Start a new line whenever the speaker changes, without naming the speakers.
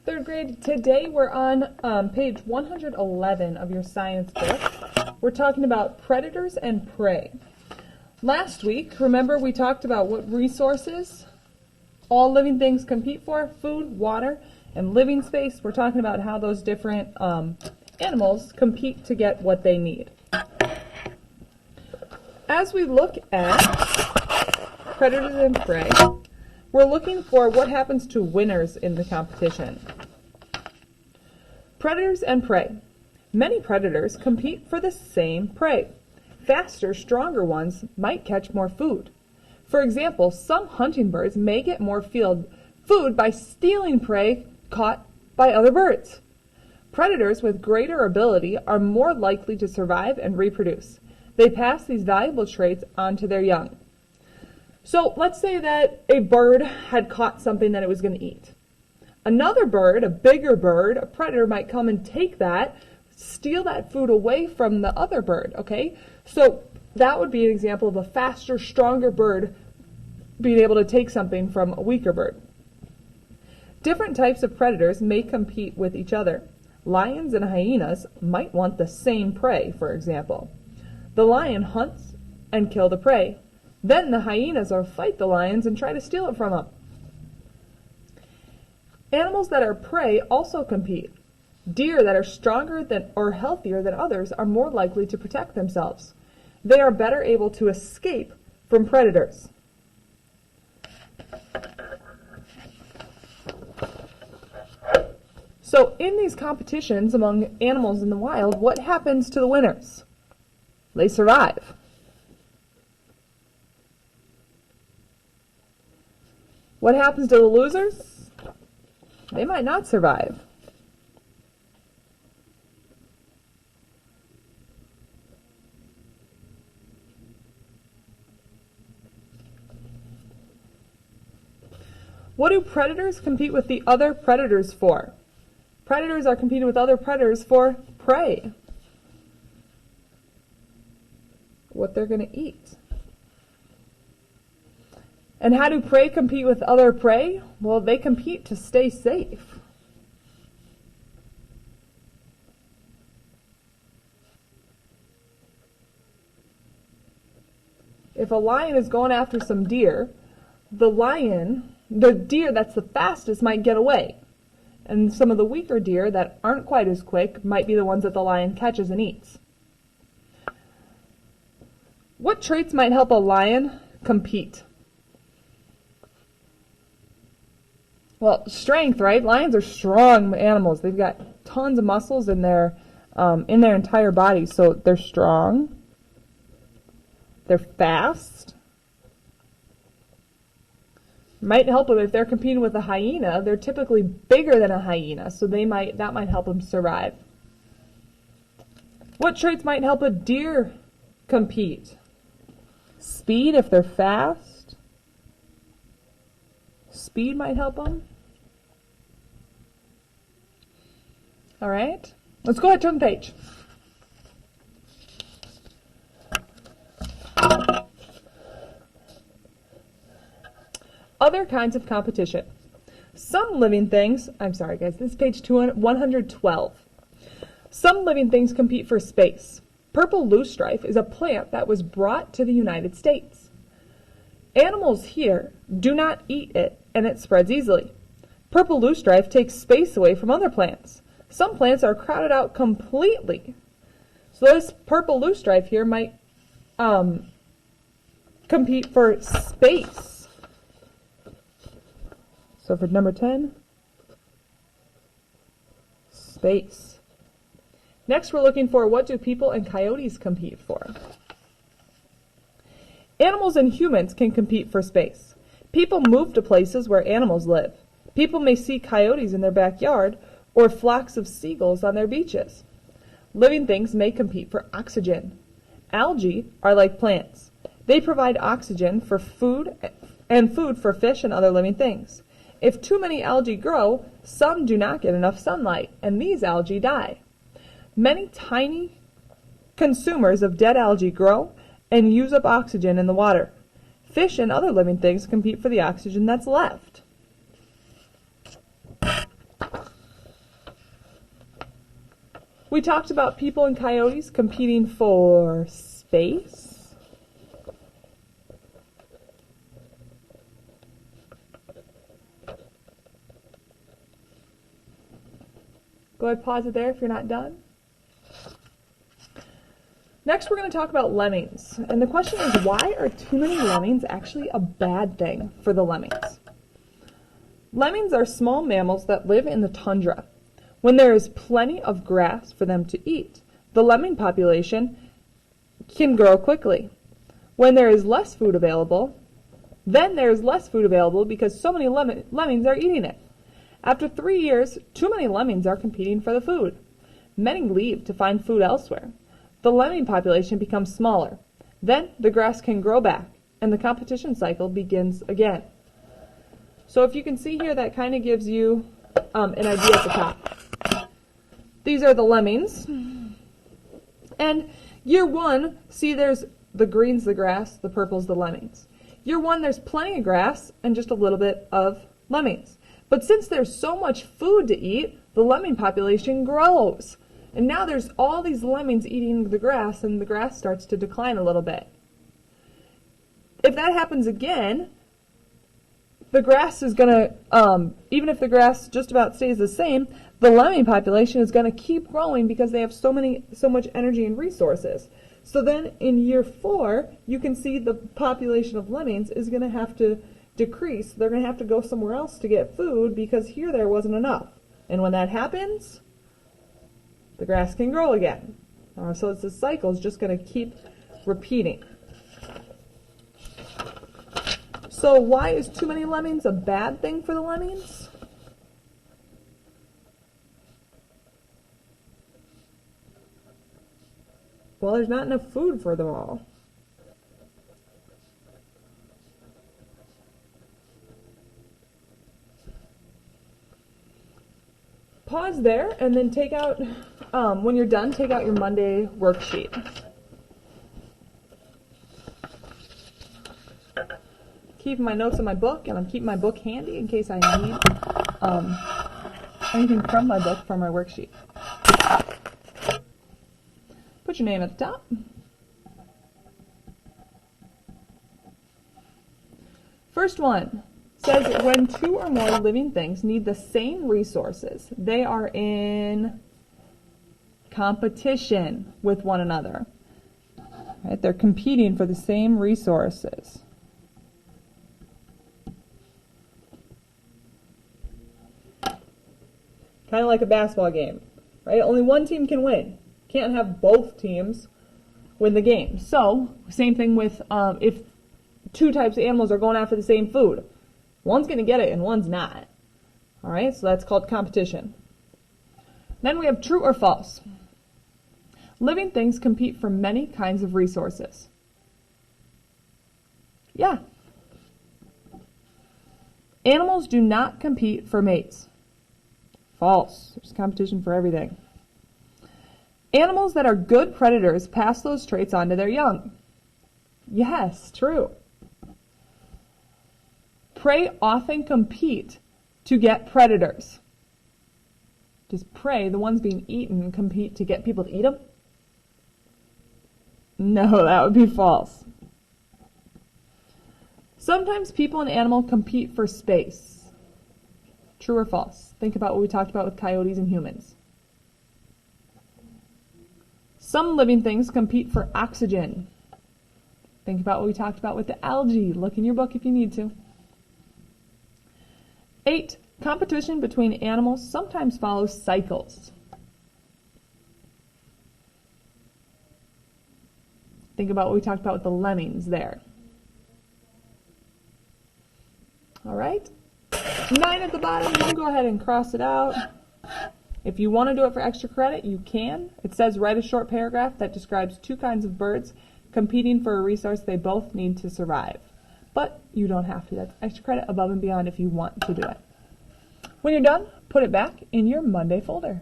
Third grade, today we're on page 111 of your science book. We're talking about predators and prey. Last week, remember we talked about what resources all living things compete for: food, water, and living space. We're talking about how those different animals compete to get what they need. As we look at predators and prey, we're looking for what happens to winners in the competition. Predators and prey. Many predators compete for the same prey. Faster, stronger ones might catch more food. For example, some hunting birds may get more food by stealing prey caught by other birds. Predators with greater ability are more likely to survive and reproduce. They pass these valuable traits on to their young. So let's say that a bird had caught something that it was going to eat. Another bird, a bigger bird, a predator, might come and take that, steal that food away from the other bird, okay? So that would be an example of a faster, stronger bird being able to take something from a weaker bird. Different types of predators may compete with each other. Lions and hyenas might want the same prey, for example. The lion hunts and kills the prey. Then the hyenas will fight the lions and try to steal it from them. Animals that are prey also compete. Deer that are stronger than or healthier than others are more likely to protect themselves. They are better able to escape from predators. So in these competitions among animals in the wild, what happens to the winners? They survive. What happens to the losers? They might not survive. What do predators compete with the other predators for? Predators are competing with other predators for prey. What they're going to eat. And how do prey compete with other prey? Well, they compete to stay safe. If a lion is going after some deer, the deer that's the fastest might get away. And some of the weaker deer that aren't quite as quick might be the ones that the lion catches and eats. What traits might help a lion compete? Well, strength, right? Lions are strong animals. They've got tons of muscles in their entire body, so they're strong. They're fast. Might help them if they're competing with a hyena. They're typically bigger than a hyena, so that might help them survive. What traits might help a deer compete? Speed, if they're fast. Speed might help them. All right, let's go ahead and turn the page. Other kinds of competition. Some living things, I'm sorry guys, this is page 112. Some living things compete for space. Purple loosestrife is a plant that was brought to the United States. Animals here do not eat it, and it spreads easily. Purple loosestrife takes space away from other plants. Some plants are crowded out completely. So this purple loosestrife here might compete for space. So for number 10, space. Next we're looking for, what do people and coyotes compete for? Animals and humans can compete for space. People move to places where animals live. People may see coyotes in their backyard or flocks of seagulls on their beaches. Living things may compete for oxygen. Algae are like plants. They provide oxygen for food and food for fish and other living things. If too many algae grow, some do not get enough sunlight, and these algae die. Many tiny consumers of dead algae grow and use up oxygen in the water. Fish and other living things compete for the oxygen that's left. We talked about people and coyotes competing for space. Go ahead, pause it there if you're not done. Next, we're going to talk about lemmings. And the question is, why are too many lemmings actually a bad thing for the lemmings? Lemmings are small mammals that live in the tundra. When there is plenty of grass for them to eat, the lemming population can grow quickly. When there is less food available, then there is less food available because so many lemmings are eating it. After 3 years, too many lemmings are competing for the food. Many leave to find food elsewhere. The lemming population becomes smaller. Then the grass can grow back, and the competition cycle begins again. So if you can see here, that kind of gives you an idea at the top. These are the lemmings. And year one, see there's the green's the grass, the purple's the lemmings. Year one, there's plenty of grass and just a little bit of lemmings. But since there's so much food to eat, the lemming population grows. And now there's all these lemmings eating the grass, and the grass starts to decline a little bit. If that happens again, the grass is going to, even if the grass just about stays the same, the lemming population is going to keep growing because they have so much energy and resources. So then in year 4, you can see the population of lemmings is going to have to decrease. They're going to have to go somewhere else to get food because here there wasn't enough. And when that happens, the grass can grow again. So the cycle is just going to keep repeating. So why is too many lemmings a bad thing for the lemmings? Well, there's not enough food for them all. Pause there and then take out, when you're done, take out your Monday worksheet. Keeping my notes in my book, and I'm keeping my book handy in case I need anything from my book for my worksheet. Put your name at the top. First one says when 2 or more living things need the same resources, they are in competition with one another. Right? They're competing for the same resources. Kind of like a basketball game, right? Only one team can win. Can't have both teams win the game. So, same thing with if 2 types of animals are going after the same food. One's going to get it and one's not. All right, so that's called competition. Then we have true or false. Living things compete for many kinds of resources. Yeah. Animals do not compete for mates. False. There's competition for everything. Animals that are good predators pass those traits on to their young. Yes, true. Prey often compete to get predators. Does prey, the ones being eaten, compete to get people to eat them? No, that would be false. Sometimes people and animals compete for space. True or false? Think about what we talked about with coyotes and humans. Some living things compete for oxygen. Think about what we talked about with the algae. Look in your book if you need to. 8. Competition between animals sometimes follows cycles. Think about what we talked about with the lemmings there. All right. 9 at the bottom, you can go ahead and cross it out. If you want to do it for extra credit, you can. It says write a short paragraph that describes 2 kinds of birds competing for a resource they both need to survive. But you don't have to. That's extra credit above and beyond if you want to do it. When you're done, put it back in your Monday folder.